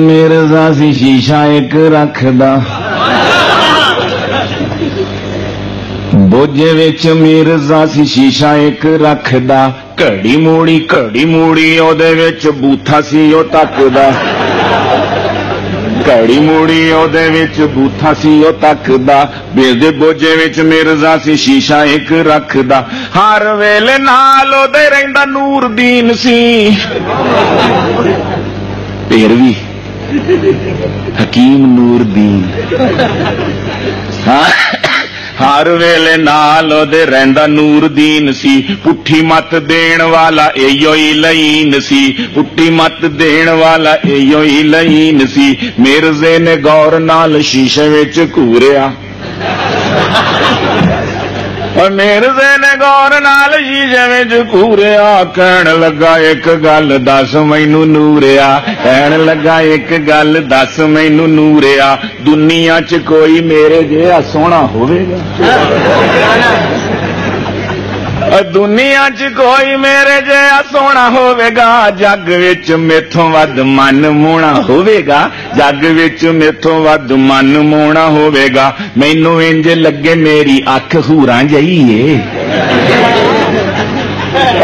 مرزا سی شیشہ ایک رکھدا بوجھے وچ مرزا سی شیشہ ایک رکھدا گھڑی موڑی او دے وچ بوتھا سی او تکدا گھڑی موڑی او دے وچ بوتھا سی او تکدا بیدے بوجھے وچ مرزا سی شیشہ ایک رکھدا ہر ویلے نال او دے رہندا نور دین سی پیروی حکیم نور دین ہر ویلے نال دے رہندا نور دین سی پٹھی مت دین والا ایو ہی لئین سی پٹھی مت دین والا ایو ہی لئین سی مرزے نے غور نال شیشے وچ گھوریا مرزے نے غور نال شیشے وچ گھوریا کہن لگا ایک گل دس مینوں نوریا کہن لگا ایک گل دس مینوں نوریا دنیا چ کوئی میرے جہا سونا ہوے گا دنیا چ کوئی میرے جہا سونا ہوے گا جگ وچ میتھوں ود من مونا ہوے گا جگ وچ میتھوں ود من مونا ہوے گا مینوں انج لگے میری اکھ ہوراں جئی ہے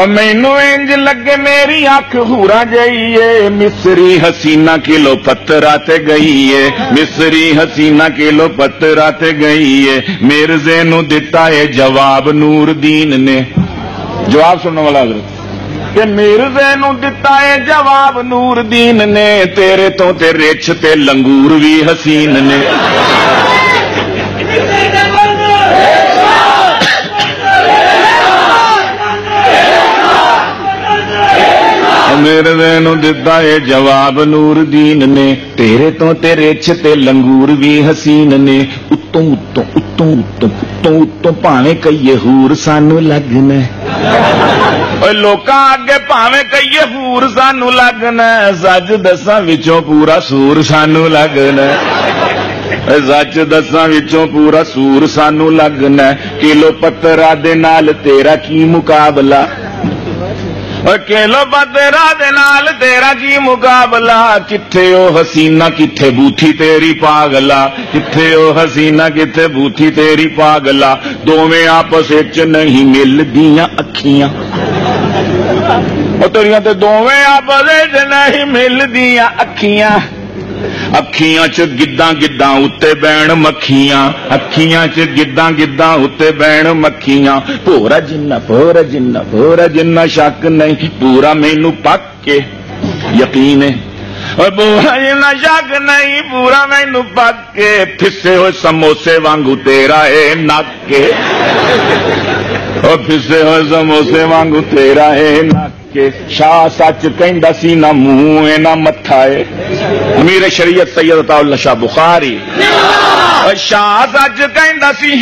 مینوں انج لگے میری اکھ ہوراں جئی ہے مصری حسینہ کلو پتھرا تے گئی ہے مصری حسینہ کلو پتھرا تے گئی ہے مرزے نو دتا ہے جواب نور دین نے جواب سننے والا حضرت کہ مرزے نو دتا ہے جواب نور دین نے تیرے تو تے رچھ تے لنگور بھی حسین نے مرزے نو دتا ہے جواب نور دین نے تیرے تو تے رچھ تے لنگور بھی حسین نے اتوں پاویں کئیے حور سانو لگنا لوکاں اگے پاویں کئیے حور سانو لگنا سچ دساں وچوں پورا سور سانو لگنا سچ دساں وچوں پورا سور سانو لگنا کلو پتھرا دے نال تیرا کی مقابلہ کلو پتھرا دے نال تیرا کی مقابلہ کتھے او حسینہ کتھے بوتھی تیری پاگلا کتھے او حسینہ کتھے بوتھی تیری پاگلا دوویں آپس وچ نہیں ملدیاں اکھیاں او تیریاں تے دوویں آپس وچ نہیں ملدیاں اکھیاں اکھیاں چ گداں گداں اتے بین مکھیاں اکھیاں چ گداں گداں اتے بین مکھیاں پورا جنہ شک نہیں پورا مینوں پک کے یقین ہے پورا جنہ شک نہیں پورا مینوں پک کے پھسے ہوئے سموسے وانگو تیرا ہے نک کے پھسے ہوئے سموسے وانگو تیرا ہے نک شاہ سچ کہندا سی نہ منہ نہ متھا ہے امیر شریعت سید عطا اللہ شاہ بخاری شاہ سچ کہندا سی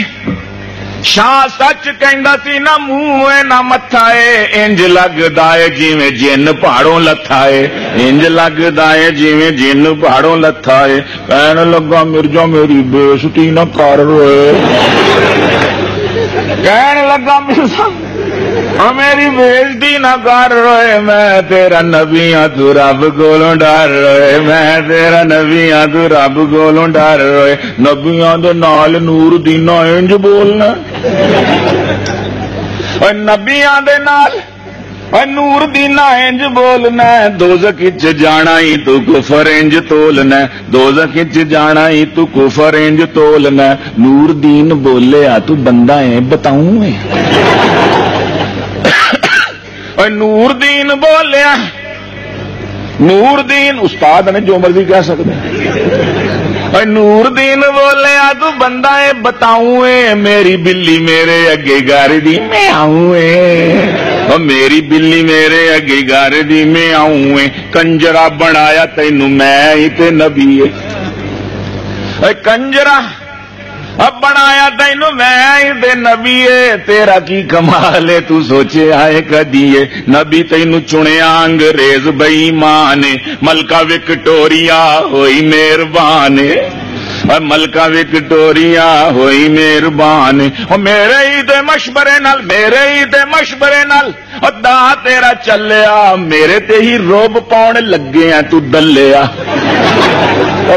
شاہ سچ کہندا سی نہ منہ نہ متھا ہے انج لگدا ہے جویں جن پہاڑوں لتھا ہے انج لگدا ہے جویں جن پہاڑوں لتھا ہے کہن لگا مرزا میری بےزتی نہ کر کہن لگا مرزا میری بےزتی نہ کر روئے میں تیرا نبی ہاں تو رب کولوں ڈر روئے میں تیرا نبی ہاں تو رب کولوں ڈر روئے نبیاں دے نال نور دینہ انج بولنا نبیاں دے نال نور دینہ انج بولنا دوزخ وچ جانا ہی تو کفر انج تولنا دوزخ وچ جانا ہی تو کفر انج تولنا نور دین بولیا تو بندہ ہے بتاؤں میں نور دین بولیا نور دین استاد نے جو مرضی کہہ سکتے نور دین بولیا تو بندہ ہے بتاؤں میری بلی میرے اگے گار دی میں آؤں میری بلی میرے اگے گار دی میں آؤں کنجرا بنایا تینوں میں ہی تے نبی کنجرا اب بنایا تینوں میں دے نبی تیرا کی کمال ہے تو سوچے آئے کدیے نبی تینوں چنیا انگریز بے ایمان ملکہ وکٹوریا ہوئی مہربان ملکہ وکٹوریا ہوئی مہربان میرے ہی تے مشورے نال دا تیرا چلیا میرے تے ہی روب پاؤن لگے ہیں تو دلیا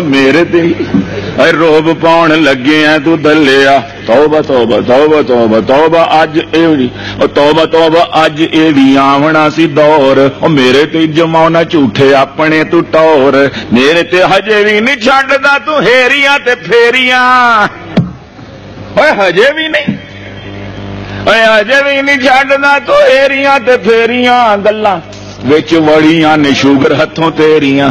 میرے تے ہی روب پاؤن لگے ہیں تو دلیا توبہ توبہ توبہ توبہ توبہ اج توبہ اج اے وی آونا سی دور میرے تے جماؤنا جھوٹے اپنے تو ٹور میرے تے ہجے بھی نہیں چھڈدا تو ہیریاں تے پھیریاں ہجے بھی نہیں ہجے بھی نہیں چھڈدا تو ہیریاں تے پھیریاں گلاں وچ وڑیاں نے شوگر ہتھوں تیریاں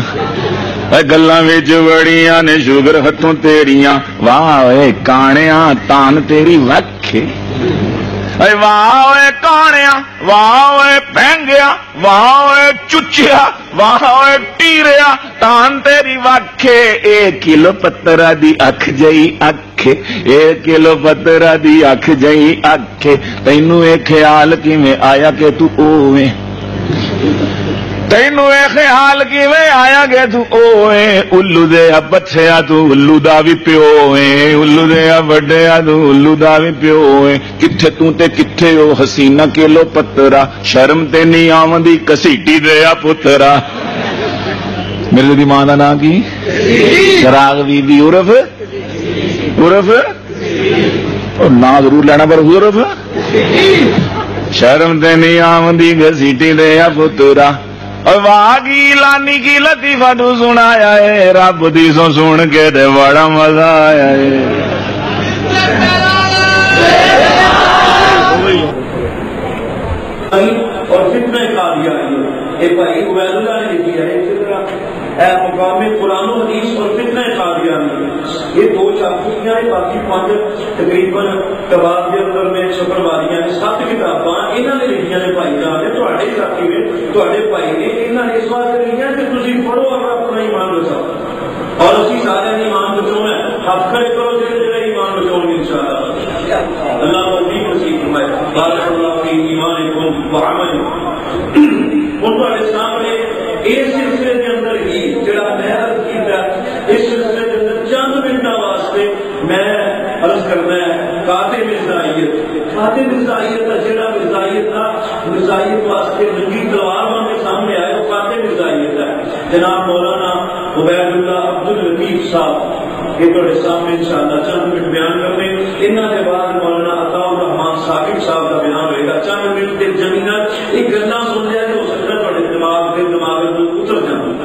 گلاں وچ وڑیاں نے شوگر ہتھوں تیریاں واہ اے کانیاں تان تیری وکھے واہ اے کانیاں واہ اے پینگیا واہ اے چچیا واہ اے ٹیریا تان تیری وکھے 1 کلو پترا دی اکھ جئی اکھ 1 کلو پترا دی اکھ جئی اکھ تینوں اے خیال کیویں آیا کہ تو اوویں تینوں اے خیال کیویں آیا گے تو اوے الو دے بچیا تو الو دا بھی پیو اے الو دے وڈیا تو الو دا بھی پیو اے کتھے تو تے کتھے او حسینہ کلو پترا شرم تے نہیں آوندی کسیٹی دیا پترا میرے دی ماں دا نام کی چراغ بی بی عرف نام ضرور لینا پر عرف شرم تے نہیں آوندی کسیٹی دیا پترا واگی لانی کی لطیفہ تو سنایا ہے رب دی سو سن کے تے بڑا مزہ آیا ہے اور فتنہ قادیانی یہ بھائی عبید اللہ نے لکھی ہے اسی طرح مقام قرآن و حدیث اور فتنہ قادیانی یہ 2 چاپیاں ہیں باقی 5 تقریباً کباب کے اندر میں چھپن والیاں نے 7 کتاباں انہوں نے لکھیاں نے بھائی جان نے تھوڑے ساتھی نے تھوڑے بھائی نے انہوں نے اس واسطے لکھیاں کہ تسی پڑھو اور اپنا ایمان بچاؤ اور اسی سارے ایمان بچاؤنا ہے حق کھڑے کرو جڑے ایمان بچاؤ گے انشاءاللہ اللہ توفیق نصیب فرمائے بارک اللہ فی ایمانکم وعملکم ان کو سامنے اس سلسلے کے اندر ہی جڑا میں عرض کیتا اس سلسلے کے اندر چند منٹوں واسطے میں عرض کرنا ہے قاطع مرزائیت کا جڑا مرزائیت واسطے ننگی تلوار ہمارے سامنے آئے وہ قاطع مرزائیت ہے جناب مولانا عبید اللہ عبداللطیف صاحب یہ تھوڑے سامنے انشاءاللہ چند منٹ بیان کرنے انہوں کے بعد مولانا عطا الرحمان ثاقب صاحب کا بیان ہوئے گا چند منٹ کے زمینت ایک گلا سن لیا تو ہو سکتا ہے تھوڑے دماغ میں اتر جانا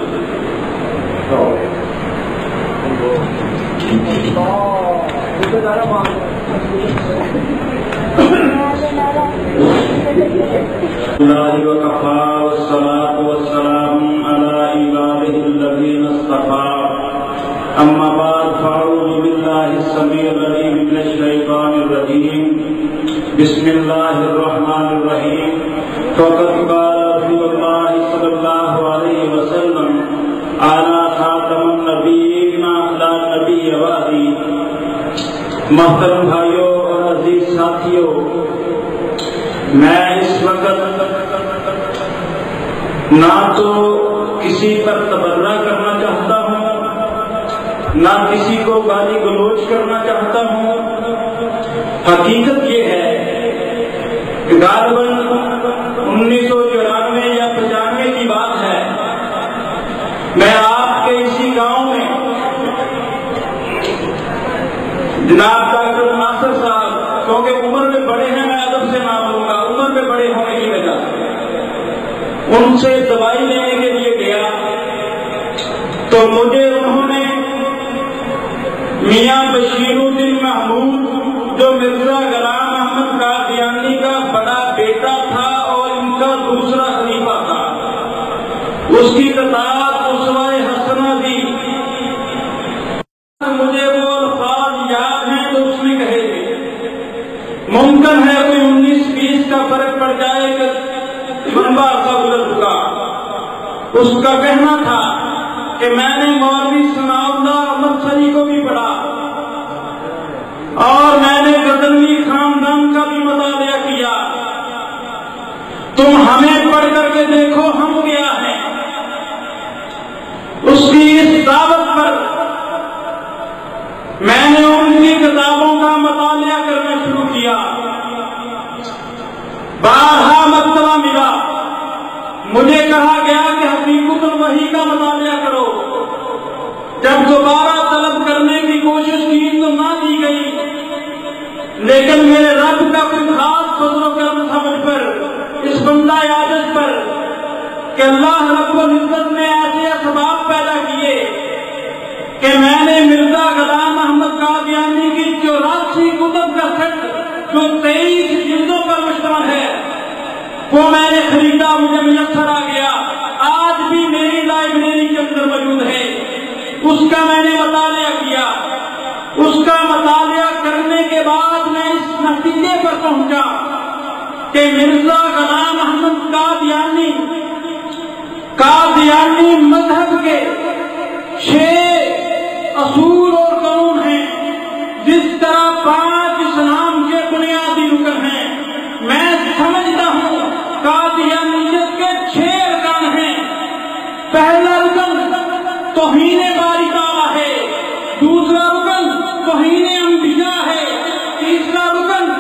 اللہ وکفى والصلاة والسلام على عباده الذين اصطفى اما بعد فاعوذ بالله السميع العليم من الشيطان الرجيم بسم الله الرحمن الرحيم فقد قال رسول الله صلى الله عليه وسلم انا خاتم النبيين لا نبي بعدي محترم بھائیوں اور عزیز ساتھیوں میں اس وقت نہ تو کسی پر تبرہ کرنا چاہتا ہوں نہ کسی کو گالی گلوچ کرنا چاہتا ہوں حقیقت یہ ہے کہ غالباً 1994 یا 95 کی بات ہے میں آپ کے اسی گاؤں میں جناب ڈاکٹر ناصر صاحب کیونکہ عمر میں بڑے ہیں میں ادب سے نام لوں گا عمر میں بڑے ہونے کی وجہ سے ان سے دوائی لینے کے لیے گیا تو مجھے انہوں نے میاں بشیر الدین محمود جو مرزا غلام احمد قادیانی کا بڑا بیٹا تھا اور ان کا دوسرا خلیفہ تھا اس کی کتاب اسوہ حسنہ تھی مجھے وہ الفاظ یاد ہیں تو اس میں کہے ممکن ہے کوئی 19-20 کا فرق پڑ جائے کہ لمبا عرصہ گزر چکا اس کا کہنا تھا کہ میں نے مولوی ثناء اللہ احمد سری کو بھی پڑھا اور میں نے غزنوی خاندان کا بھی مطالعہ کیا تم ہمیں پڑھ کر کے دیکھو ہم کیا ہیں اس کی اس دعوت پر جب دوبارہ طلب کرنے کی کوشش کی تو نہ دی گئی، لیکن میرے رب کا کوئی خاص فضل و کرم تھا مجھ پر، اس بندہ عاجز پر، کہ اللہ رب العزت نے ایسے اسباب پیدا کیے کہ میں نے مرزا غلام احمد قادیانی کی 84 کتب کا سیٹ جو 23 جلدوں پر مشتمل ہے وہ میں نے خریدا، مجھے میسر آ گیا، آج بھی میری لائبریری کے اندر موجود ہے۔ اس کا میں نے مطالعہ کیا، اس کا مطالعہ کرنے کے بعد میں اس نتیجے پر پہنچا کہ مرزا غلام احمد قادیانی مذہب کے 6 اصول اور قانون ہیں، جس طرح 5 اسلام کے بنیادی رکن ہیں، میں سمجھتا ہوں قادیانیت کے 6 ارکان ہیں۔ پہلا رکن توہین باری تعالیٰ ہے، دوسرا رکن توہین انبیاء ہے، تیسرا رکن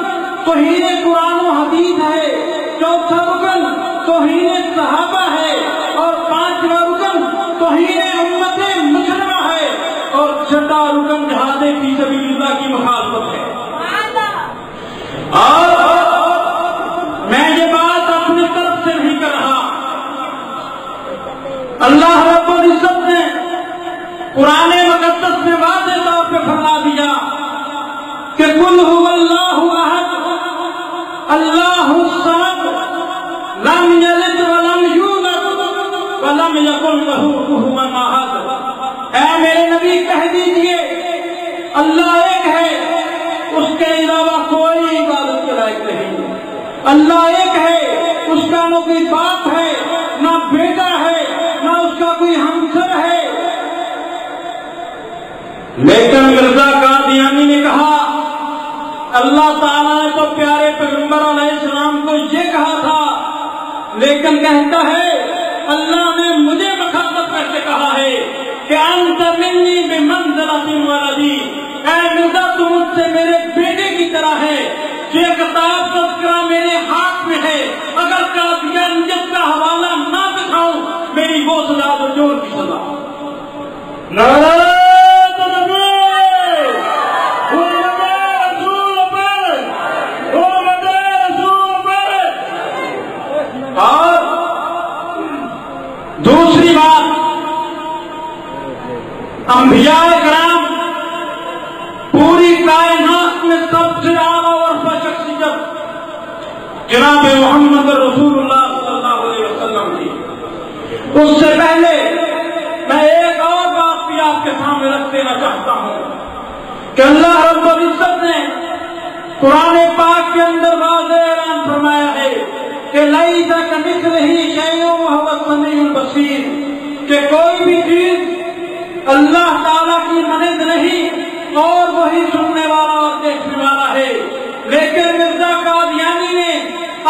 توہین قرآن و حدیث ہے، چوتھا رکن توہین صحابہ ہے، اور 5واں رکن توہین امت مسلمہ ہے، اور 6واں رکن جہاد فی سبیل اللہ کی مخالفت ہے۔ اور میں یہ بات اپنی طرف سے نہیں کر رہا، اللہ رب العزت نے قرآن مقدس میں واضح طور پہ فرما دیا کہ قل هو اللہ احد اللہ الصمد لم یلد ولم یولد ولم یکن لہ کفوا احد۔ اے میرے نبی کہہ دیجئے اللہ ایک ہے، اس کے علاوہ کوئی عبادت کے لائق نہیں، اللہ ایک ہے، اس کا نہ کوئی باپ ہے، نہ بیٹا ہے، نہ اس کا کوئی ہمسر ہے۔ لیکن مرزا قادیانی نے کہا اللہ تعالیٰ نے تو پیارے پیغمبر علیہ السلام کو یہ کہا تھا، لیکن کہتا ہے اللہ نے مجھے مخاطب کر کے کہا ہے کہ انت منی بمنزلۃ ولدی، اے مرزا تو مجھ سے میرے بیٹے کی طرح ہے، یہ کتاب تذکرہ میرے ہاتھ میں ہے، اگر قادیانیت کا حوالہ نہ دکھاؤں میری وہ سزا تو چور کی سزا۔ نعرہ اور دوسری بات، انبیاء کرام پوری کائنات میں سب سے اعلیٰ اور شخصیت جناب محمد رسول اللہ صلی اللہ علیہ وسلم تھی۔ اس سے پہلے میں ایک اور بات بھی آپ کے سامنے رکھ دینا چاہتا ہوں کہ اللہ رب العزت نے قرآن پاک کے اندر واضح اعلان فرمایا ہے کہ لیس کمثلہ شیء وہو السمیع البصیر، کہ کوئی بھی چیز اللہ تعالیٰ کی مانند نہیں اور وہی سننے والا اور دیکھنے والا ہے۔ لیکن مرزا قادیانی نے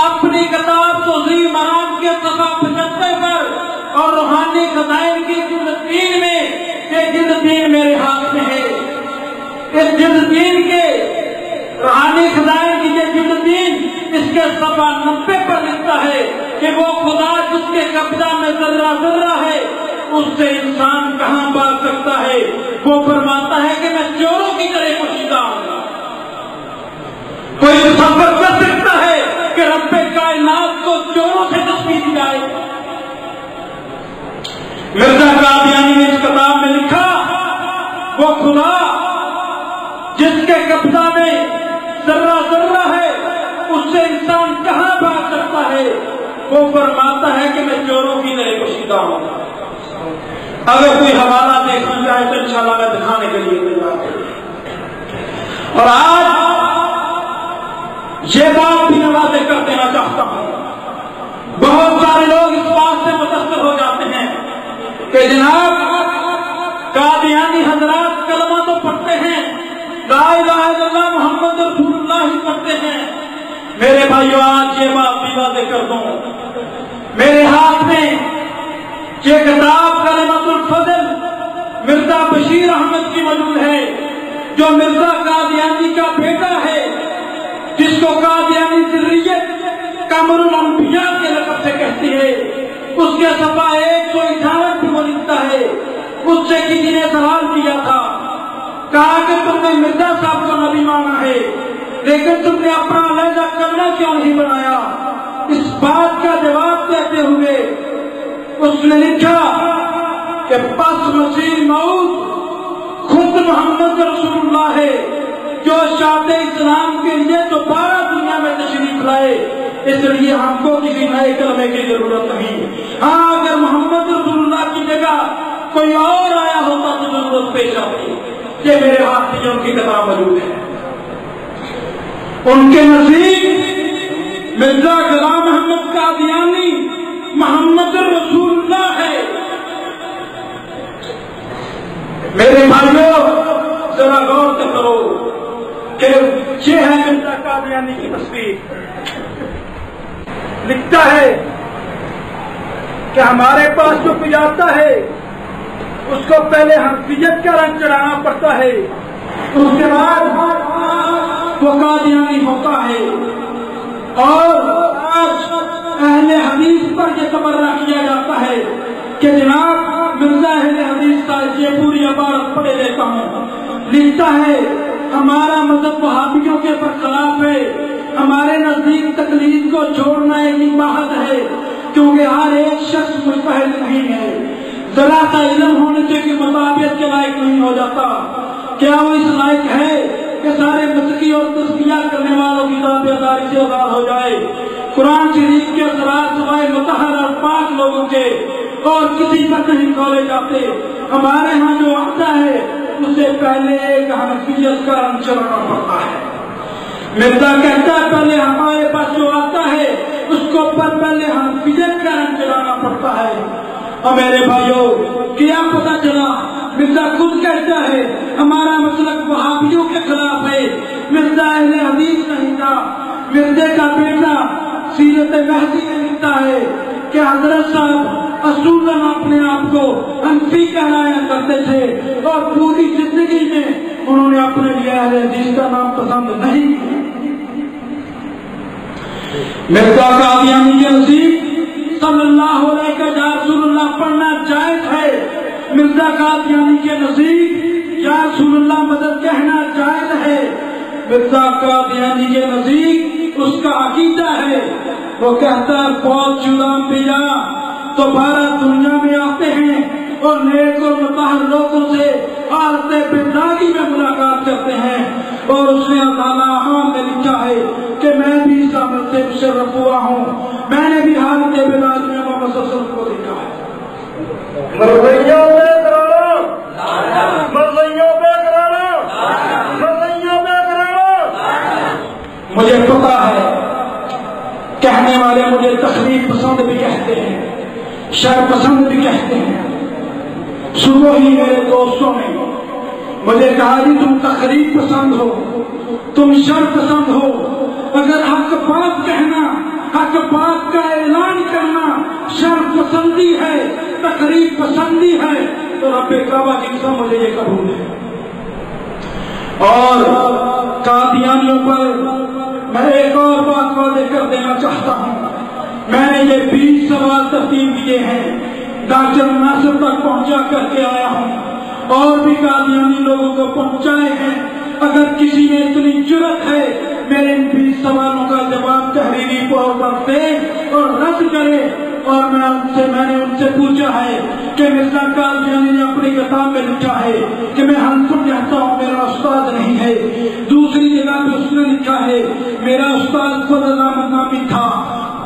اپنی کتاب توضیح مرام کے صفحہ 75 پر اور روحانی خزائن کی جلد 3 میں، کہ جلد 3 میرے ہاتھ میں ہے، اس جلد 3 کے روحانی خزائن کی یہ جلد 3 اس کے صفحہ 90 پر لکھتا ہے کہ وہ خدا جس کے قبضہ میں ذرہ ذرہ ہے اس سے انسان کہاں بات سکتا ہے۔ وہ فرماتا ہے کہ میں چوروں کی طرح پوشیدہ ہوں۔ کوئی تصور کر سکتا ہے کہ رب کائنات کو چوروں سے تشبیہ دی جائے؟ مرزا قادیانی نے اس کتاب میں لکھا وہ خدا جس کے قبضہ میں ذرہ ذرہ ہے اس سے انسان کہاں بات کرتا ہے؟ وہ فرماتا ہے کہ میں چوروں کی طرح پوشیدہ ہوں۔ اگر کوئی حوالہ دیکھنا چاہے تو انشاءاللہ میں دکھانے کے لیے تیار ہوں۔ اور آج یہ بات بھی واضح کر دینا چاہتا ہوں، بہت سارے لوگ اس بات سے متاثر ہو جاتے ہیں کہ جناب قادیانی حضرات کلمہ تو پڑھتے ہیں، لا الہ الا اللہ محمد رسول اللہ ہی پڑھتے ہیں۔ میرے بھائیو آج یہ بات بھی واضح کر دوں، میرے ہاتھ میں یہ کتاب کلمۃ الفضل مرزا بشیر احمد کی موجود ہے، جو مرزا قادیانی کا بیٹا ہے، جس کو قادیانی ذریت قمر الانبیاء کے لقب سے کہتی ہے۔ اس کے صفحہ 158 پہ وہ لکھتا ہے، اس سے کسی نے سوال نے مرزا صاحب کو نبی مانا ہے، لیکن تم نے اپنا علیحدہ کرنا کیوں نہیں بنایا؟ اس بات کا جواب دیتے ہوئے اس نے لکھا کہ پس مسیح موت خود محمد رسول اللہ ہے جو اشاعت اسلام کے لیے دوبارہ دنیا میں تشریف لائے، اس لیے ہم کو کسی نئے کلمے کی ضرورت نہیں۔ ہاں اگر محمد رسول اللہ کی جگہ کوئی اور آیا ہوتا تو ضرورت پیش آتی۔ یہ میرے ہاتھ میں ان کی کتاب موجود ہے۔ ان کے نزدیک مرزا غلام احمد قادیانی محمد رسول اللہ ہے۔ میرے بھائیوں ذرا غور سے کرو کہ یہ ہے مرزا قادیانی کی تصویر۔ لکھتا ہے کہ ہمارے پاس جو کوئی آتا ہے اس کو پہلے حنفیت کا رنگ چڑھانا پڑتا ہے، اس کے بعد وہ قادیانی ہوتا ہے۔ اور آج اہل حدیث پر یہ تبرہ کیا جاتا ہے کہ جناب مرزا اہل حدیث کا یہ پوری عبارت پڑھے لیتا ہوں۔ لکھتا ہے ہمارا مذہب وہابیوں کے برخلاف ہے، ہمارے نزدیک تقلید کو چھوڑنا ایک عبادت ہے، کیونکہ ہر ایک شخص مجتہد نہیں ہے، ذرا سا علم ہونے سے کہ مطابقت کے لائق نہیں ہو جاتا۔ کیا وہ اس لائق ہے کہ سارے متقی اور تزکیہ کرنے والوں کی تابع داری سے آزاد ہو جائے؟ قرآن شریف کے اثرات سوائے مطہر اور پاک لوگوں کے اور کسی پر نہیں کھولے جاتے۔ ہمارے ہاں جو آتا ہے اسے پہلے ایک حنفیت کا رنگ چڑھانا پڑتا ہے۔ مرزا کہتا ہے پہلے ہمارے پاس جو آتا ہے اس کو پہلے حنفیت کا رنگ چڑھانا پڑتا ہے۔ اور میرے بھائیوں کیا پتا چلا؟ مرزا خود کہتا ہے ہمارا مسلک وہابیوں کے خلاف ہے، مرزا اہل حدیث نہیں تھا۔ مرزے کا بیٹا سیرت مہدی میں لکھتا ہے کہ حضرت صاحب اصولاً اپنے آپ کو حنفی کہلایا کرتے تھے اور پوری زندگی میں انہوں نے اپنے لیے اہل حدیث کا نام پسند نہیں کیا۔ مرزا قادیانی کے نزدیک صلی اللہ علیہ کا یا رسول اللہ پڑھنا جائز ہے، مرزا قادیانی کے نزدیک یا رسول اللہ مدد کہنا جائز ہے، مرزا قادیانی کے نزدیک اس کا عقیدہ ہے۔ وہ کہتا ہے بہت شدہ انبیاء دوبارہ دنیا میں آتے ہیں اور نیک اور مطہر لوگوں سے حالت بیداری میں ملاقات کرتے ہیں، اور اس نے تعالیٰ میں لکھا ہے کہ میں بھی اس عمل سے مشرف ہوا ہوں، میں نے بھی حالت بیداری میں محمد صلی اللہ علیہ وسلم کو دیکھا ہے۔ مرضیوں پہ کرانا، مرضیوں پہ کرانا، مرضیوں پہ کرانا۔ مجھے پتا ہے کہنے والے مجھے تخلیق پسند بھی کہتے ہیں، شر پسند بھی کہتے ہیں۔ صبح ہی میرے دوستوں نے مجھے کہا جی تم تقریب پسند ہو، تم شر پسند ہو، اگر حق بات کہنا، حق بات کا اعلان کرنا شر پسندی ہے، تقریب پسندی ہے، تو رب کعبہ کی قسم مجھے یہ قبول ہے۔ اور قادیانیوں پر میں ایک اور بات واضح کر دینا چاہتا ہوں، میں نے یہ 20 سوال ترتیب کیے ہیں، ڈاکٹر ناصر تک پہنچا کر کے آیا ہوں اور بھی قادیانی لوگوں کو پہنچائے ہیں۔ اگر کسی میں اتنی جرأت ہے میرے ان 20 سوالوں کا جواب تحریری طور پر دے اور رد کرے، اور میں نے ان سے پوچھا ہے کہ مرزا قادیانی نے اپنی کتاب میں لکھا ہے کہ میں حنفی کہتا ہوں، میرا استاد نہیں ہے۔ دوسری جگہ پہ اس نے لکھا ہے میرا استاد فضل احمد نامی تھا،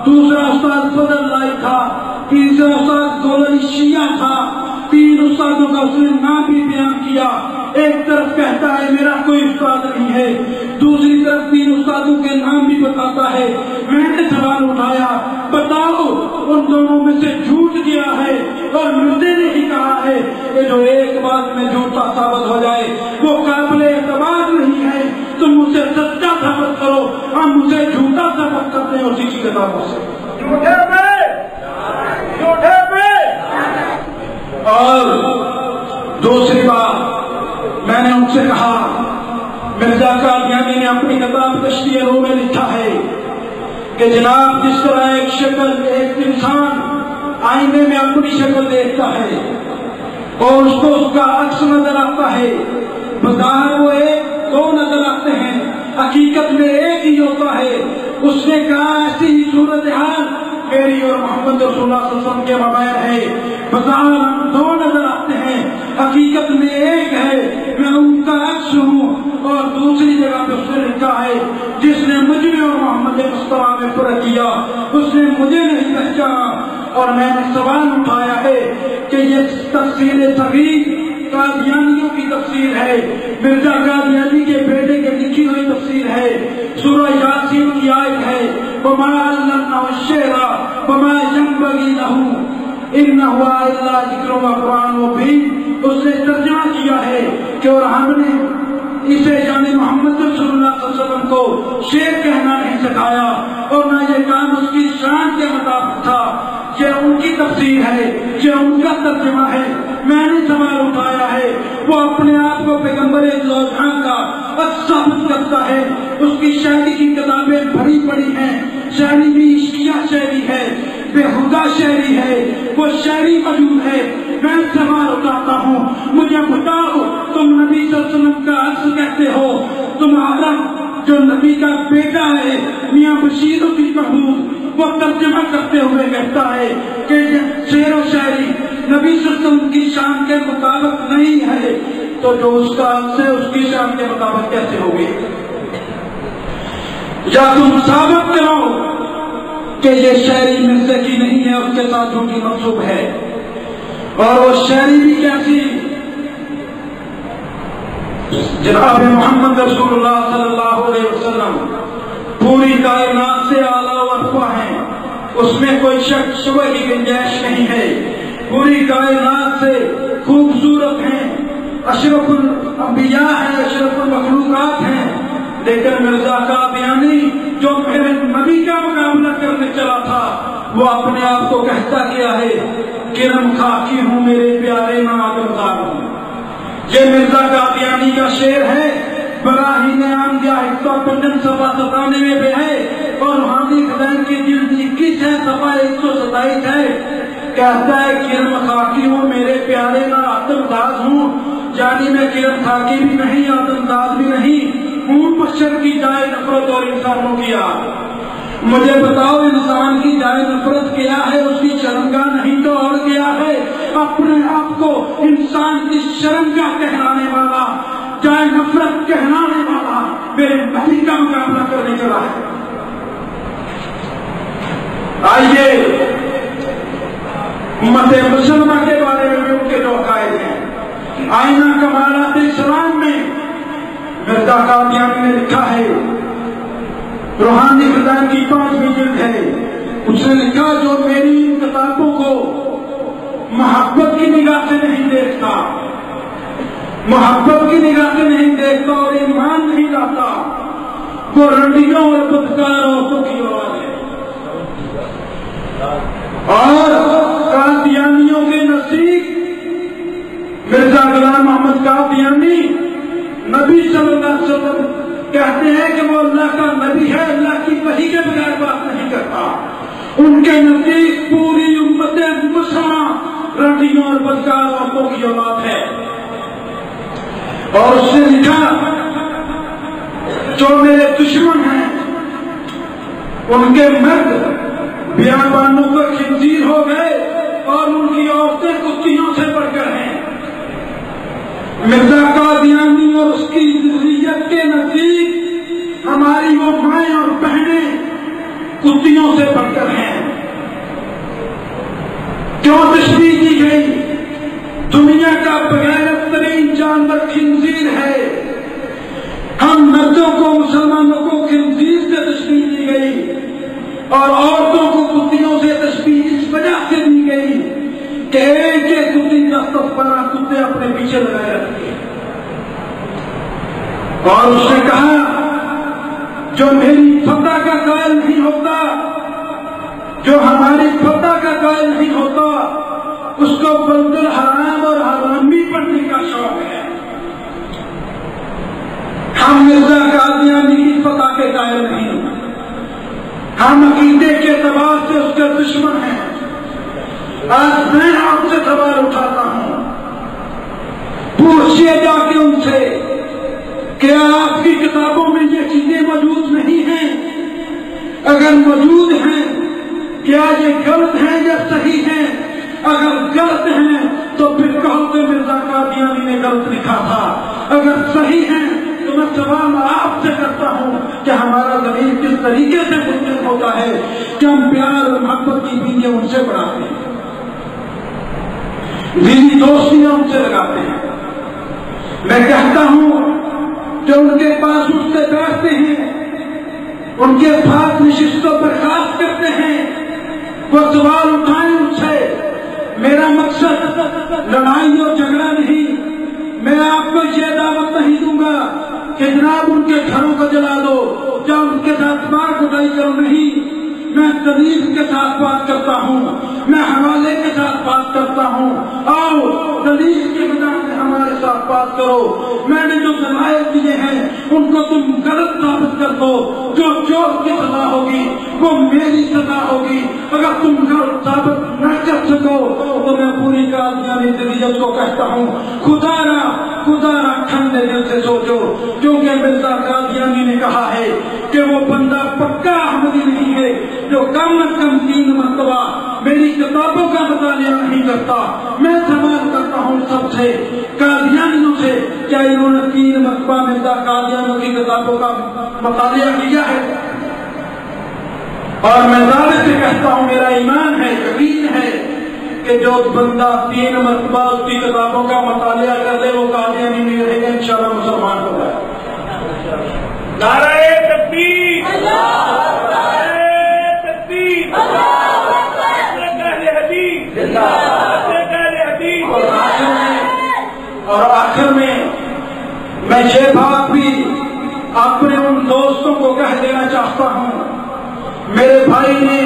دوسرا استاد فضل لائی تھا، تیسرا استاد گولری شیعہ تھا۔ 3 استادوں کا اس نے نام بھی بیان کیا۔ ایک طرف کہتا ہے میرا کوئی استاد نہیں ہے، دوسری طرف 3 استادوں کے نام بھی بتاتا ہے۔ میں نے سوال اٹھایا بتاؤ ان دونوں میں سے جھوٹ کیا ہے؟ اور مردے نے ہی کہا ہے کہ جو ایک بات میں جھوٹا ثابت ہو جائے وہ قابل اعتبار نہیں ہے، تم اسے سچا ثابت کرو، ہم اسے جھوٹا ثابت کرتے ہیں اسی کی کتابوں سے۔ جھوٹے پہ، جھوٹے پہ۔ اور دوسری بات میں نے ان سے کہا مرزا قادیانی نے اپنی کتاب تشریح روح میں لکھا ہے کہ جناب جس طرح ایک شکل ایک انسان آئینے میں اپنی شکل دیکھتا ہے اور اس کو اس کا عکس نظر آتا ہے، بظاہر وہ ایک حقیقت میں ایک ہی ہوتا ہے. اس نے کہا ایسی ہی صورتحال میری اور محمد رسول اللہ صلی اللہ علیہ وسلم کے مابین ہے. بظاہر ہم دو نظر آتے ہیں، حقیقت میں ایک ہے. میں ان کا عکس ہوں. اور دوسری جگہ پہ اس نے لکھا ہے جس نے مجھ میں اور محمد مصطفیٰ میں فرق کیا اس نے مجھے نہیں پہچانا. اور میں نے سوال اٹھایا ہے کہ یہ تفسیر صغیر قادیانیوں کی تفسیر ہے، مرزا قادیانی کے بیٹے کے لکھی ہوئی تفسیر ہے. سورہ یاسین کی آیت ہے وَمَا عَلَّمْنَهُ الشِّعْرَ وَمَا يَنبَغِي لَهُ إِنَّهُ إِلَّا ذِكْرٌ وَقُرْآنٌ مُبِينٌ. اس نے ترجمہ کیا ہے کہ اور ہم نے اسے یعنی محمد رسول اللہ صلی اللہ علیہ وسلم کو شعر کہنا نہیں سکھایا اور نہ یہ کام اس کی شان کے مطابق تھا. یہ ان کی تفسیر ہے، یہ ان کا ترجمہ ہے. میں نے سوال اٹھایا ہے وہ اپنے آپ کو پیغمبر جہاں کا عکس ثابت کرتا ہے. اس کی شاعری کی کتابیں بڑی بڑی ہیں، شاعری بھی عشقیہ شاعری ہے، بےہودہ شاعری ہے، وہ شاعری موجود ہے. میں سوال اٹھاتا ہوں مجھے بتاؤ تم نبی صلی اللہ علیہ وسلم کا عکس کہتے ہو، تمہارا جو نبی کا بیٹا ہے میاں بشیر الدین محمود وہ ترجمہ کرتے ہوئے کہتا ہے کہ یہ شعر و شاعری نبی صلی اللہ علیہ وسلم کی شان کے مطابق نہیں ہے، تو جو اس کا عکس ہے اس کی شان کے مطابق کیسے ہوگی؟ یا تم ثابت کرو کہ یہ شاعری مرزا کی نہیں ہے، اس کے ساتھ جھوٹی منسوب ہے. اور وہ شاعری بھی کیسی؟ جناب محمد رسول اللہ صلی اللہ علیہ وسلم پوری کائنات سے اعلیٰ و ارفع ہیں، اس میں کوئی شک شبہ کی گنجائش نہیں ہے. پوری کائنات سے خوبصورت ہیں، اشرف الانبیاء ہیں، اشرف المخلوقات ہیں. لیکن مرزا قادیانی جو میرے نبی کا مقابلہ کرنے چلا تھا وہ اپنے آپ کو کہتا کیا ہے کرم خاکی ہوں میرے پیارے نادمدار ہوں. یہ مرزا قادیانی کا شعر ہے. براہین عام گیا 195 پہ ہے اور روحانی خزائن کی جلد 21 ہے، صفحہ 127 ہے. کہتا ہے کرم خاکی ہوں میرے پیارے نادمدار ہوں، یعنی میں کرم خاکی بھی نہیں آدمداد بھی نہیں ہوں، بشر کی جائے نفرت اور انسانوں کی آگ. مجھے بتاؤ انسان کی جائے نفرت کیا ہے؟ اس کی شرمگاہ نہیں تو اور کیا ہے؟ اپنے آپ کو انسان کی شرمگاہ کہلانے والا، جائے نفرت کہلانے والا میرے نبی کا مقابلہ کرنے چلا ہے. آئیے امت مسلمہ کے بارے میں ان کے جو عقائد ہیں. آئینہ کمالات اسلام میں مرزا قادیانی نے لکھا ہے، روحانی خزائن کی 5ویں جلد ہے. اس نے لکھا جو میری ان کتابوں کو محبت کی نگاہ سے نہیں دیکھتا، محبت کی نگاہ سے نہیں دیکھتا اور ایمان نہیں لاتا وہ رنڈیوں اور بدکار عورتوں کی اولاد ہے. اور قادیانیوں کے نزدیک مرزا غلام محمد قادیانی نبی صلی اللہ علیہ وسلم کہتے ہیں کہ وہ اللہ کا نبی ہے، اللہ کی وحی کے بغیر بات نہیں کرتا. ان کے نزدیک پوری امت مسلمہ رنڈیوں اور بدکار عورتوں کی اولاد ہے. اور اس نے لکھا جو میرے دشمن ہیں ان کے مرد بیابانوں پر خنزیر ہو گئے اور ان کی عورتیں کتیوں سے بڑھ کر ہیں. مرزا قادیانی اور اس کی ذریت کے نزدیک ہماری وہ مائیں اور بہنیں کتیوں سے بڑھ کر ہیں. کیوں تشبیہ کی گئی؟ دنیا کا بغیرت ترین جانور خنزیر ہے. ہم مردوں کو مسلمانوں کو خنزیر سے تشبیہ دی گئی اور عورتوں کو کتیوں سے تشبیہ اس وجہ سے دی گئی کہ ایک ایک کتی 10-12 کتے اپنے پیچھے لگائے رکھتے ہیں. اور اس نے کہا جو میری فتح کا قائل نہیں ہوتا، جو ہماری فتح کا قائل نہیں ہوتا، اس کو بلد الحرام اور حرامی پڑھنے کا شوق ہے. ہم مرزا قادیانی کی فتح کے قائل نہیں، ہم عقیدے کے اعتبار سے اس کے دشمن ہیں. آج میں آپ سے سوال اٹھاتا ہوں، پوچھئے جا کے ان سے کیا آپ کی کتابوں میں یہ چیزیں موجود نہیں ہیں؟ اگر موجود ہیں کیا یہ غلط ہیں یا صحیح ہیں؟ اگر غلط ہیں تو پھر کہو کہ مرزا قادیانی نے غلط لکھا تھا، اگر صحیح ہیں تو میں سوال آپ سے کرتا ہوں کہ ہمارا ضمیر کس طریقے سے مطمئن ہوتا ہے کہ ہم پیار اور محبت کی بیویاں ان سے بڑھاتے ہیں، دینی دوستیاں ان سے لگاتے ہیں؟ میں کہتا ہوں کہ ان کے پاس اٹھتے بیٹھتے ہیں، ان کے پاس نشستوں پر خاص کرتے ہیں، وہ سوال اٹھائیں ان سے۔ میرا مقصد لڑائی اور جھگڑا نہیں، میں آپ کو یہ دعوت نہیں دوں گا کہ جناب ان کے گھروں کو جلا دو یا ان کے ساتھ مار کٹائی کرو، نہیں، میں دلیل کے ساتھ بات کرتا ہوں، میں حوالے کے ساتھ بات کرتا ہوں، آؤ دلیل کے میدان میں ہمارے ساتھ بات کرو، میں نے جو دلائل دیے ہیں ان کو تم غلط ثابت کر دو، جو چور کی سزا ہوگی وہ میری سزا ہوگی، اگر تم غلط ثابت نہ کر سکو تو میں پوری قادیانی جدیدیت کو کہتا ہوں خدا نہ ٹھنڈے دل سے سوچو، کیونکہ مرزا قادیانی نے کہا ہے کہ وہ بندہ پکا احمدی نہیں ہے جو کم از کم 3 مرتبہ میری کتابوں کا مطالعہ نہیں کرتا۔ میں سوال کرتا ہوں سب سے، قادیانیوں سے، کیا انہوں نے 3 مرتبہ مرزا قادیانیوں کی کتابوں کا مطالعہ کیا ہے؟ اور میں دعوے سے کہتا ہوں، میرا ایمان ہے، یقین ہے کہ جو بندہ 3 مرتبہ اس کی کتابوں کا مطالعہ کر دے وہ قادیانی نہیں رہے گا، انشاءاللہ مسلمان ہوگا۔ نعرہ تکبیر، نعرہ تکبیر، اور آخر میں میں یہ بات بھی اپنے ان دوستوں کو کہہ دینا چاہتا ہوں، میرے بھائی نے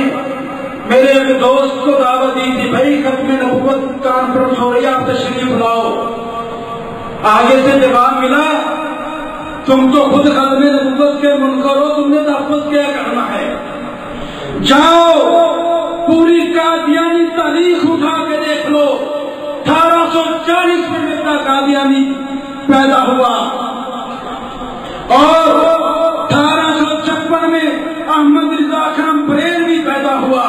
میرے ایک دوست کو دعوت دی تھی، بھائی ختم نبوت کانفرنس ہو رہی ہے، آپ تشریف لاؤ۔ آگے سے جواب ملا، تم تو خود ختم نبوت کے منکر ہو، تم نے تحفظ کیا کرنا ہے؟ جاؤ پوری قادیانی تاریخ اٹھا کے دیکھ لو، 1840 میں مرزا قادیانی پیدا ہوا اور 1856 میں احمد رضا اکرم بریلوی پیدا ہوا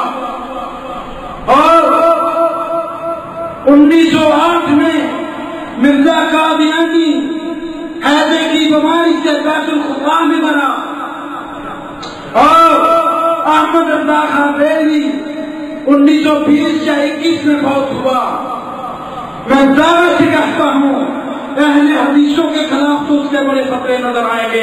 اور 1908 میں مرزا قادیانی ہیضے کی بیماری سے بیت الخلا میں بنا اور احمد رضا خان بریلوی 1920 یا 21 میں فوت ہوا۔ میں دعوے سے کہتا ہوں اہل حدیثوں کے خلاف تو اس کے بڑے خطرے نظر آئیں گے،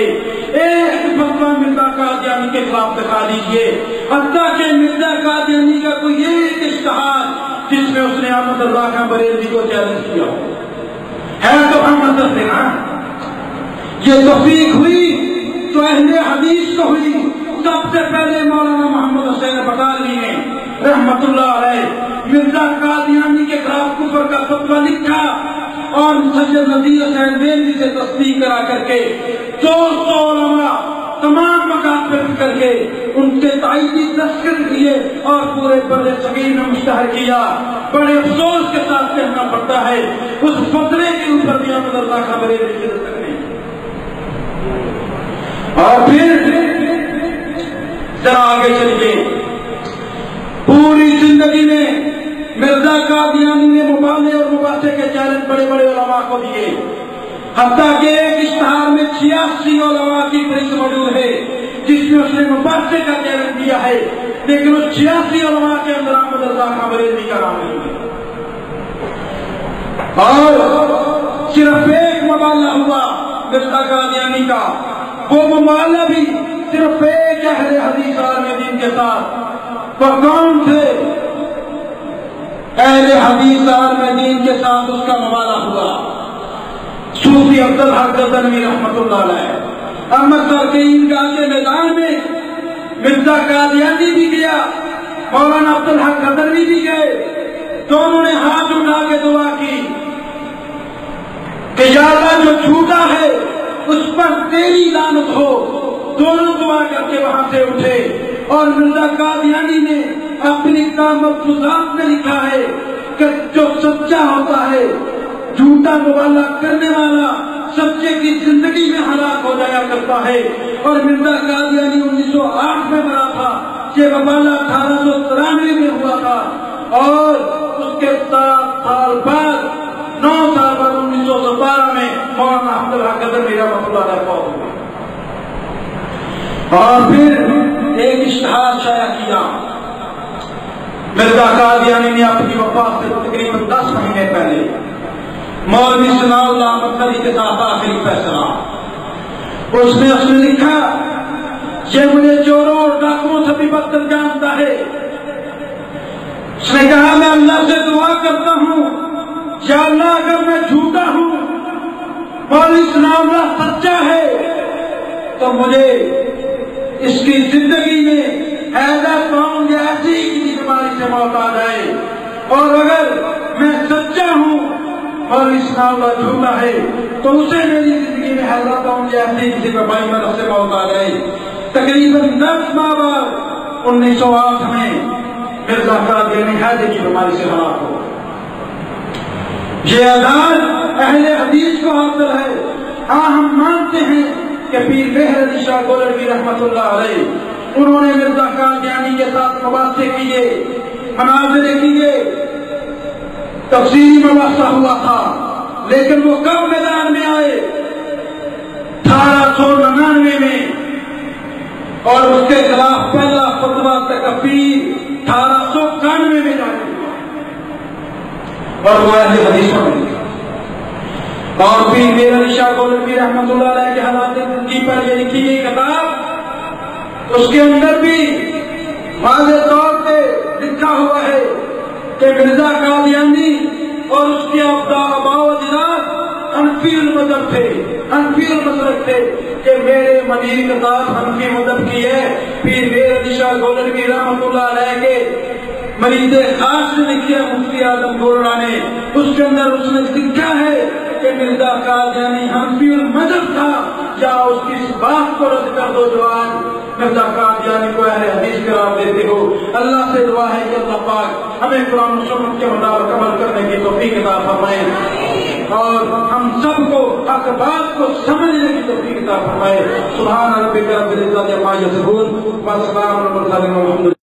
ایک فتویٰ مرزا قادیانی کے خلاف دکھا دیجیے، حتیٰ کہ مرزا قادیانی کا کوئی ایک اشتہار جس میں اس نے احمد رضا خان بریلوی کو چیلنج کیا ہو، ہے تو ہم مدد دینا۔ یہ توفیق ہوئی تو اہل حدیث کو ہوئی، سب سے پہلے مولانا محمد حسین بٹالوی نے رحمت اللہ علیہ مرزا قادیانی کے خلاف کفر کا فتویٰ لکھا اور سید نذیر حسین بریلوی سے تصدیق کرا کر کے 200 علماء تمام مقام پر کر کے ان کے تائیدی دستخط کیے اور پورے بر صغیر میں مشتہر کیا۔ بڑے افسوس کے ساتھ کہنا پڑتا ہے اس فتوے کے اوپر بھی احمد رضا خان بریلوی کی دستخط نہیں۔ اور پھر ذرا آگے چلیے، پوری زندگی میں مرزا قادیانی نے مبالغے اور مباحثے کے چیلنج بڑے بڑے علماء کو دیے، حتیٰ کہ ایک اشتہار میں 86 علماء کی فہرست موجود ہے جس میں اس نے مباحثے کا چیلنج دیا ہے، لیکن اس 86 علماء کے اندر احمد رضا خان بریلوی کا نام نہیں ہے۔ اور صرف ایک مبالغہ ہوا مرزا قادیانی کا، وہ مبالغہ بھی صرف ایک اہل حدیث عالم دین کے ساتھ۔ وہ کون تھے؟ اہل حدیث عالم دین کے ساتھ اس کا مبالغہ ہوا صوفی عبدالحق غزنوی رحمت اللہ علیہ۔ امرتسر کے عیدگاہ کے میدان میں مرزا قادیانی بھی گیا، مولانا عبدالحق غزنوی بھی گئے، دونوں نے ہاتھ اٹھا کے دعا کی کہ یا اللہ جو جھوٹا ہے اس پر تیری لعنت ہو۔ دونوں دعا کر کے وہاں سے اٹھے اور مرزا قادیانی نے اپنی مفروضات میں لکھا ہے کہ جو سچا ہوتا ہے، جھوٹا مبالغہ کرنے والا سچے بندے کی زندگی میں ہلاک ہو جایا کرتا ہے. اور مرزا قادیانی 1908 میں مرا تھا، یہ وبالہ 1893 میں ہوا تھا، اور اس کے 7 سال بعد 9 سال بعد 1917 میں مولانا عبدالحق قدری رحمۃ اللہ علیہ فوت ہوئے. اور پھر ایک اشتہار شائع کیا مرزا قادیانی نے اپنی وفات سے تقریباً 10 مہینے پہلے مولوی ثناء اللہ مدنی کے ساتھ آخری فیصلہ. اس نے لکھا یہ مجھے چوروں اور ڈاکوؤں سے بھی بدتر جانتا ہے. اس نے کہا میں اللہ سے دعا کرتا ہوں یا اللہ اگر میں جھوٹا ہوں، مولوی ثناء اللہ سچا ہے، تو مجھے اس کی زندگی میں ایسا قوم یا ایسی کسی بیماری سے موت آ جائے، اور اگر میں سچا ہوں مولوی ثناء اللہ جھوٹا ہے تو اسے میری زندگی میں ایسا قوم یا ایسی کسی بیماری مرض سے موت آ جائے. تقریباً 10 ماہ بعد 1908 میں مرزا قادیانی حیضے کی بیماری سے ہلاک ہو. یہ اعزاز اہل حدیث کو حاصل ہے. ہاں ہم مانتے ہیں کہ پیر مہر علی شاہ گولڑوی رحمۃ اللہ علیہ انہوں نے مرزا قادیانی کے ساتھ مباحثے کیے، مناظرے کیے، تفصیلی مباحثہ ہوا تھا، لیکن وہ کب میدان میں آئے؟ 1899 میں. اور اس کے خلاف پہلا فتویٰ تکفیر 1891 میں جاری ہوا، اور وہ اہل حدیث میں. اور پیر مہر علی شاہ گولڑوی رحمۃ اللہ علیہ کے حالات زندگی پر یہ لکھی گئی کتاب، اس کے اندر بھی واضح طور پہ لکھا ہوا ہے کہ مرزا قادیانی اور اس کے آباء و اجداد حنفی المذہب تھے، حنفی المسلک تھے، کہ میرے مدیر کے ساتھ حنفی مذہب کی ہے. پیر مہر علی شاہ گولڑوی رحمۃ اللہ علیہ کے مریض خاص سے لکھا مفتی اعظم گولڑا نے، اس کے اندر اس نے لکھا ہے کہ مرزا قادیانی حنفی المذہب تھا. یا اس کی اس بات کو رد کر دو جو آج مرزا قادیانی کو اہل حدیث قرار دیتے ہو. اللہ سے دعا ہے کہ اللہ پاک ہمیں قرآن و سنت کے مطابق عمل کرنے کی توفیق عطا فرمائے، اور ہم سب کو حق بات کو سمجھنے کی توفیق عطا فرمائے. سبحان ربک رب العزت عما یصفون وسلام علی المرسلین والحمد للہ.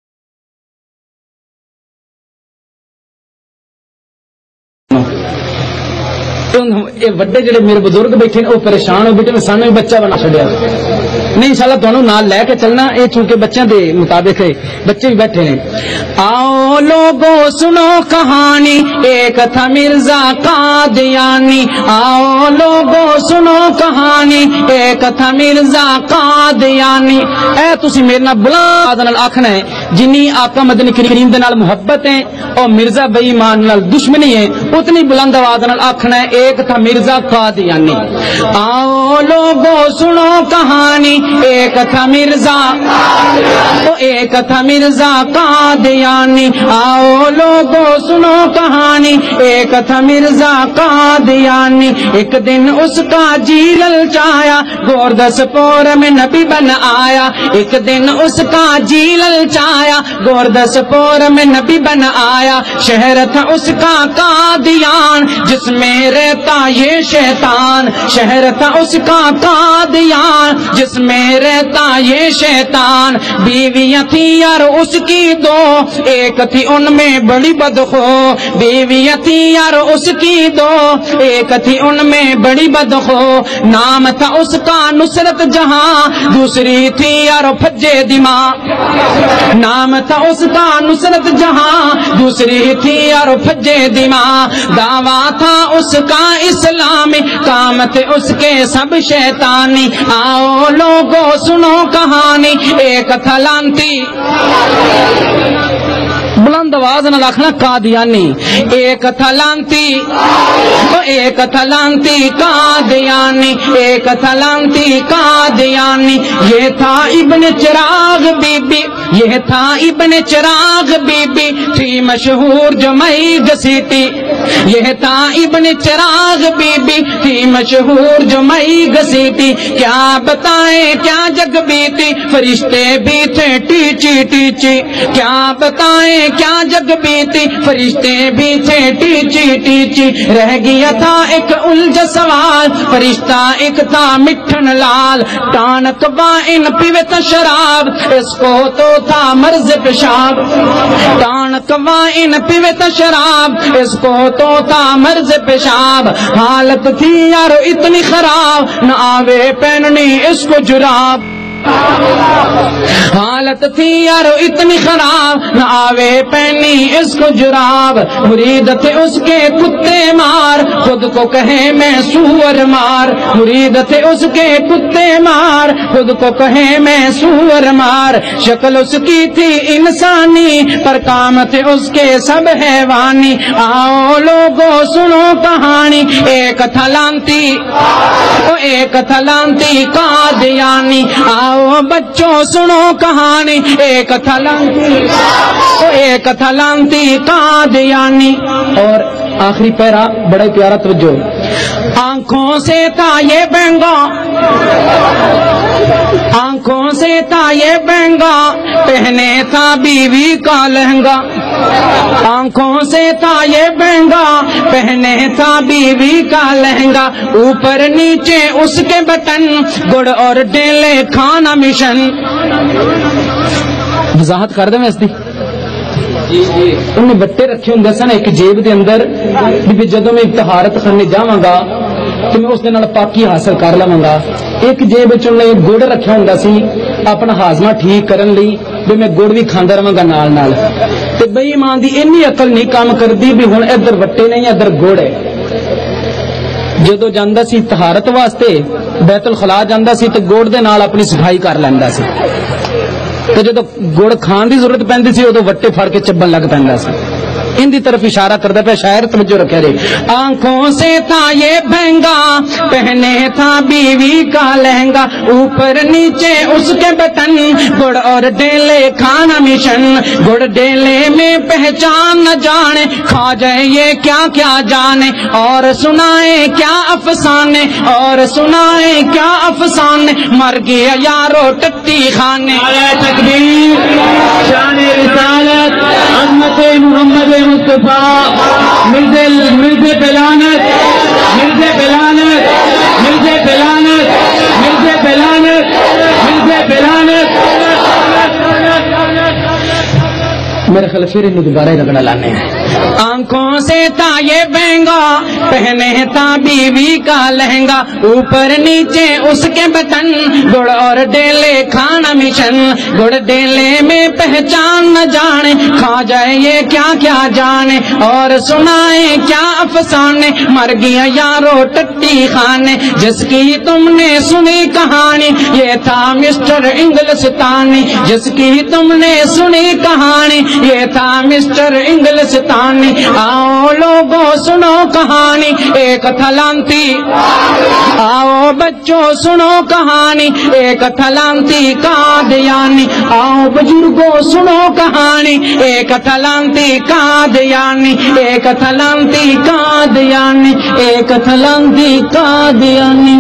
وڈے جڑے میرے بزرگ بیٹھے وہ پریشان ہو بیٹھے سانو بچہ بنا چڑیا نہیں. انشاءاللہ تمہوں نال لے کے چلنا، یہ چونکہ بچوں کے مطابق ہے، بچے بھی بیٹھے ہیں. آؤ لوگوں سنو کہانی، ایک تھا مرزا قادیانی. آؤ لوگوں سنو کہانی، ایک تھا مرزا قادیانی. اے تسی میرے نال بلند نال آکھنا ہے جنی آقا مدنی کریم دے نال محبت ہے اور مرزا بے ایمان نال دشمنی ہے، اتنی بلند آواز نال آکھنا ہے ایک تھا مرزا قادیانی. آؤ لوگوں سنو کہانی، ایک تھا مرزا، ایک تھا مرزا قادیانی. آؤ لوگوں سنو کہانی، ایک تھا مرزا قادیانی. ایک دن اس کا جی للچایا، گوردس پور میں نبی بن آیا. ایک دن اس کا جی للچایا، گوردس پور میں نبی بن آیا. شہر تھا اس کا قادیان، جس میں رہتا یہ شیطان. شہر تھا اس کا قادیان، جس میں رہتا یہ شیطان. بیویاں تھی یار اس کی 2، ایک تھی ان میں بڑی بدخو. بیویاں تھی یار اس کی 2، ایک تھی ان میں بڑی بدخو. نام تھا اس کا نصرت جہاں، دوسری تھی یار پھجے دماغ. نام تھا اس کا نصرت جہاں، دوسری تھی یار پھجے دماغ. دعویٰ تھا اس کا اسلامی، کام تھے اس کے سب شیطانی. آؤ لوگوں سنو کہانی، ایک تھا لانتی. بلند آواز نہ آخنا قادیانی. ایک تھا لانتی، ایک تھا لانتی قادیانی. ایک تھا لانتی قادیانی. یہ تھا ابن چراغ بی بی، یہ تھا ابن چراغ بی بی، تھی مشہور جو مئی گھسیٹی. یہ تھا ابن چراغ بی بی تھی مشہور جو مئی گھسیٹی، کیا بتائیں کیا جگ بیتی فرشتے بھی تھے ٹیچی ٹیچی، کیا بتائیں کیا جگ بیتی فرشتے بھی تھے ٹیچی ٹیچی، رہ گیا تھا ایک الجھ سوال فرشتہ ایک تھا مٹھن لال، ٹانک وائن پیوے تا شراب اس کو تو تھا مرض پیشاب، ٹانک وائن پیوے تا شراب اس کو تو تھا مرض پیشاب، حالت تھی یارو اتنی خراب نہ آوے پہننی اس کو جراب، حالت تھی یارو اتنی خراب نہ آوے پہنی اس کو جراب، مرید تھے اس کے کتے مار خود کو کہے میں سور مار، مرید تھے اس کے کتے مار خود کو کہے میں سور مار، شکل اس کی تھی انسانی پر کام تھے اس کے سب حیوانی، آؤ لوگوں سنو کہانی ایک تھا لانتی قادیانی، آؤ بچوں سنو کہانی ایک تھا لانتی قادیانی۔ اور آخری پیرا بڑا پیارا توجہ، آنکھوں سے تھا یہ بینگا، آنکھوں سے تھا یہ بینگا پہنے تھا بیوی کا لہنگا، آنکھوں سے تھا یہ بینگا پہنے تھا بیوی کا لہنگا، اوپر نیچے اس کے بٹن گڑ اور ڈیلے کھانا مشن۔ وضاحت کر دیں میں اس دی، انہیں بٹے رکھے ہوں سن ایک جیب دے اندر بھی جدوں میں طہارت کرنے جاواں گا تو میں اس دے نال پاکی حاصل کر لواں گا، ایک جیب وچ انہیں گڑ رکھیا ہوندا سی اپنا ہاضمہ ٹھیک کرن لئی بھی میں گڑ بھی کھاندا رہواں گا نال نال، تے بے ایمان دی اینی عقل نہیں کام کردی بھی ہن ادھر وٹے نہیں ادھر گڑ ہے، جدو جاندا سی طہارت واسطے بیت الخلا جاندا سی تے گڑ دے نال اپنی صفائی کر لیندا سی، تے جدو گڑ کھان دی ضرورت پیندی سی ادو وٹے پھڑ کے چبن لگ پیندا سی، ان دی طرف اشارہ کردا پیا شاعر، توجہ رکھے رہے، آنکھوں سے تھا یہ بہنگا پہنے تھا بیوی کا لہنگا، اوپر نیچے اس کے بٹن گڑ اور ڈیلے کھانا مشن، گڑ ڈیلے میں پہچان نہ جانے کھا جائے یہ کیا کیا جانے، اور سنائے کیا افسانے اور سنائے کیا افسانے، مر گیا یارو ٹٹی خانے۔ تکبیر، شان رسالت، عظمت محمد مصطفیٰ، مرزے بلانت، مرزے بلانت، مرزے بلانت، مرزے بلانت، مرزے بلانت۔ میرے خیال پھر انہیں دوبارہ ہی رگڑا لانے ہیں، آنکھوں سے تھا یہ بینگا پہنے تھا بیوی کا لہنگا، اوپر نیچے اس کے بٹن گڑ اور ڈیلے کھانا مشن، گڑ ڈیلے میں پہچان نہ جانے کھا جائے یہ کیا کیا جانے، اور سنائے کیا افسانے، مر گیا یارو ٹٹی خانے، جس کی تم نے سنی کہانی یہ تھا مسٹر انگلستانی، جس کی تم نے سنی کہانی یہ تھا مسٹر انگلستانی، آؤ لوگوں سنو کہانی ایک تھا لانتی، آؤ بچوں سنو کہانی ایک تھا لانتی قادیانی، آؤ بزرگوں سنو کہانی ایک تھا لانتی قادیانی، ایک تھا لانتی قادیانی، ایک تھا لانتی قادیانی۔